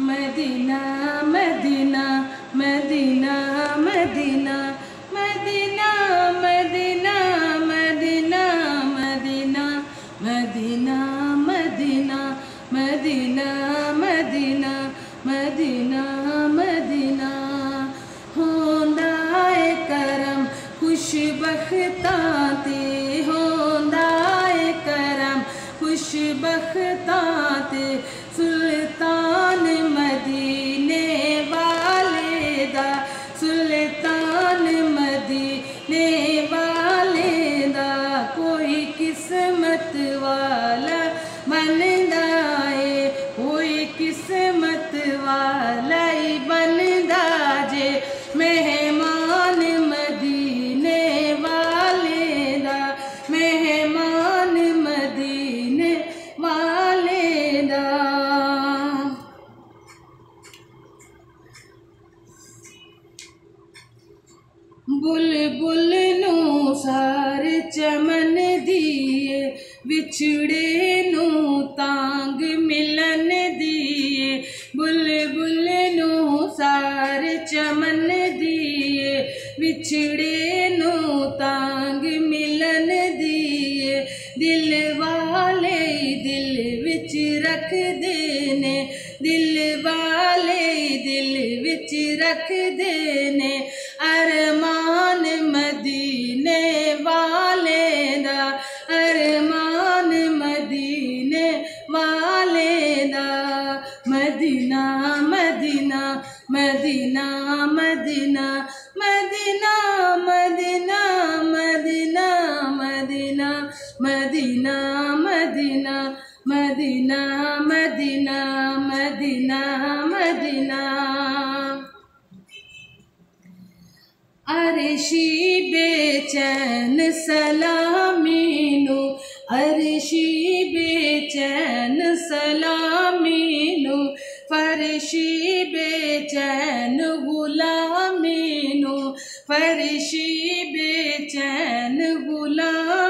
Medina Medina Medina Medina Medina Medina Medina Medina Medina Medina Medina Medina Medina Medina होंदा है करम खुशबख्ता ते होंदा है करम खुशबख्ता ते सुल्तान मदीने वाले दा सुल्तान मदीने वाले दा कोई किस्मत वाला बनदा है कोई किस्मत वाला ही बनदा जे मेहमान मदीने वाले दा मेहमान मदीने वाले दा। बुलबुल नू सार चमन दिए विछड़े नू तांग मिलन दिए बुलबुल नू सार चमन दिए विछड़े नू तांग मिलन दिए दिल वाले दिल विच रख देने दिल वाले दिल विच रख देने अरमान मदीने वाले दा अरमान मदीने वाले दा Medina Medina Medina Medina Medina Medina Medina Medina Medina Medina Medina Medina Medina Medina अर्शी बेचैन सलामीनु अर्शी बेचैन सलामीनु फर्शी बेचैन गुलामीनु फर्शी बेचैन गुलामीनु